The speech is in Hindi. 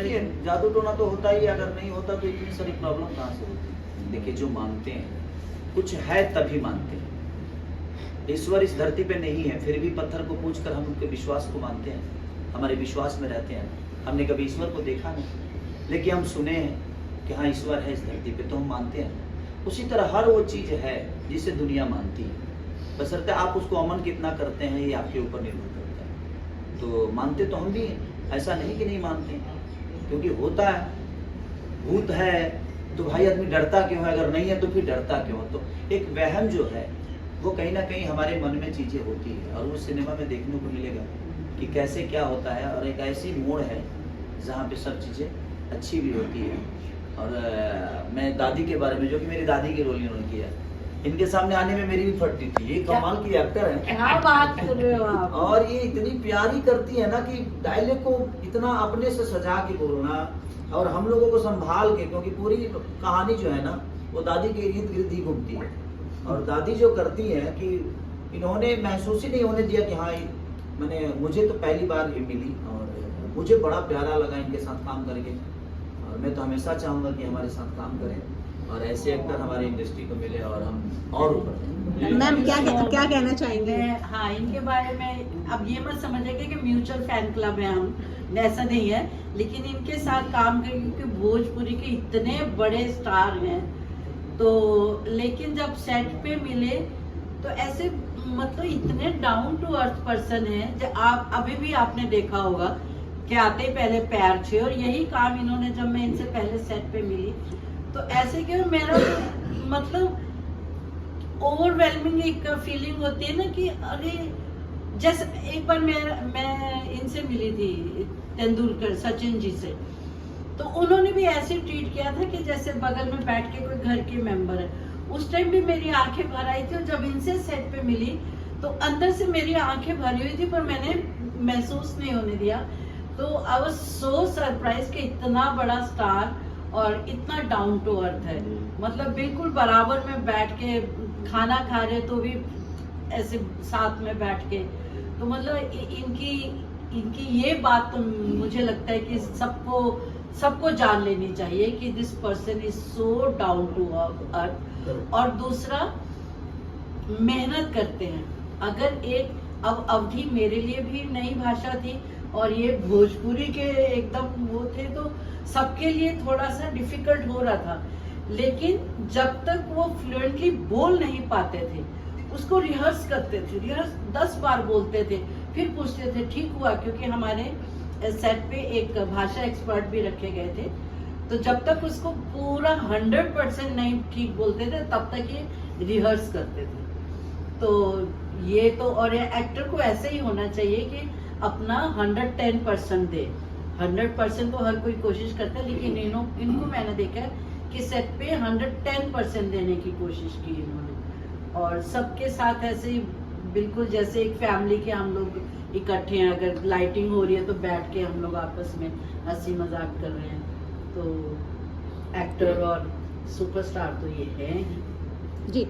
देखिए जादू टोना तो होता ही है, अगर नहीं होता तो इतनी सारी प्रॉब्लम कहाँ से होती। देखिए जो मानते हैं कुछ है तभी मानते हैं। ईश्वर इस धरती पे नहीं है, फिर भी पत्थर को पूछ कर हम उनके विश्वास को मानते हैं, हमारे विश्वास में रहते हैं। हमने कभी ईश्वर को देखा नहीं, लेकिन हम सुने हैं कि हाँ ईश्वर है इस धरती पे, तो हम मानते हैं। उसी तरह हर वो चीज़ है जिसे दुनिया मानती है, बशर्ते आप उसको अमन कितना करते हैं ये आपके ऊपर निर्भर करता है। तो मानते तो हम भी हैं, ऐसा नहीं कि नहीं मानते, क्योंकि होता है, भूत है तो भाई आदमी डरता क्यों है, अगर नहीं है तो फिर डरता क्यों। तो एक वहम जो है वो कहीं ना कहीं हमारे मन में चीज़ें होती है, और वो सिनेमा में देखने को मिलेगा कि कैसे क्या होता है। और एक ऐसी मोड़ है जहाँ पे सब चीज़ें अच्छी भी होती है। और मैं दादी के बारे में, जो कि मेरी दादी की रोल इन्होंने किया, इनके सामने आने में मेरी भी फटती थी। ये कमाल की एक्टर है, क्या बात कर रहे हो आप। और ये इतनी प्यारी करती है ना कि डायलॉग को इतना अपने से सजा के बोलना और हम लोगों को संभाल के, क्योंकि पूरी कहानी जो है ना वो दादी के इर्द गिर्द ही घूमती है। और दादी जो करती है कि इन्होंने महसूस ही नहीं होने दिया कि हाँ मैंने, मुझे तो पहली बार ये मिली और मुझे बड़ा प्यारा लगा इनके साथ काम करके। और मैं तो हमेशा चाहूँगा कि हमारे साथ काम करें और ऐसे एक्टर हमारी इंडस्ट्री को मिले और हम और ऊपर। मैम क्या कहना चाहेंगे? हाँ, इनके बारे में अब ये मत समझिएगा कि म्यूचुअल फैन क्लब है हम, ऐसा नहीं है, लेकिन इनके साथ काम करके, क्योंकि भोजपुरी के इतने बड़े स्टार हैं, तो लेकिन जब सेट पे मिले तो ऐसे मतलब इतने डाउन टू अर्थ पर्सन है, जो आप अभी भी आपने देखा होगा कि आते ही पहले पैर छे, और यही काम इन्होंने, जब मैं इनसे पहले सेट पे मिली तो ऐसे कि मेरा मतलब ओवरवेलमिंग एक फीलिंग होती है ना कि अरे, जैसे एक बार मैं इनसे मिली थी तेंदुलकर सचिन जी से, तो उन्होंने भी ऐसे ट्रीट किया था कि जैसे बगल में बैठ के कोई घर के मेंबर है। उस टाइम भी मेरी आंखें भर आई थी, और जब इनसे सेट पे मिली तो अंदर से मेरी आंखें भरी हुई थी, पर मैंने महसूस नहीं होने दिया। तो आई वाज सो सरप्राइज कि इतना बड़ा स्टार और इतना डाउन टू अर्थ है, मतलब बिल्कुल बराबर में बैठ के खाना खा रहे तो भी ऐसे साथ में बैठ के, तो मतलब इनकी ये बात तो मुझे लगता है कि सबको जान लेनी चाहिए कि this person is so down to earth. और दूसरा, मेहनत करते हैं। अगर एक अब अवधि मेरे लिए भी नई भाषा थी और ये भोजपुरी के एकदम वो थे, तो सबके लिए थोड़ा सा डिफिकल्ट हो रहा था, लेकिन जब तक वो फ्लुएंटली बोल नहीं पाते थे उसको रिहर्स करते थे, 10 बार बोलते थे, फिर पूछते थे ठीक हुआ, क्योंकि हमारे सेट पे एक भाषा एक्सपर्ट भी रखे गए थे, तो जब तक उसको पूरा 100% नहीं ठीक बोलते थे तब तक ये रिहर्स करते थे। तो ये तो, और एक्टर को ऐसे ही होना चाहिए कि अपना 110% दे। 100% तो हर कोई कोशिश करता है, लेकिन इनको मैंने देखा है कि सेट पे 110% देने की कोशिश की इन्होंने, और सबके साथ ऐसे ही बिल्कुल जैसे एक फैमिली के हम लोग इकट्ठे हैं, अगर लाइटिंग हो रही है तो बैठ के हम लोग आपस में हंसी मजाक कर रहे हैं। तो एक्टर और सुपरस्टार तो ये है ही जी।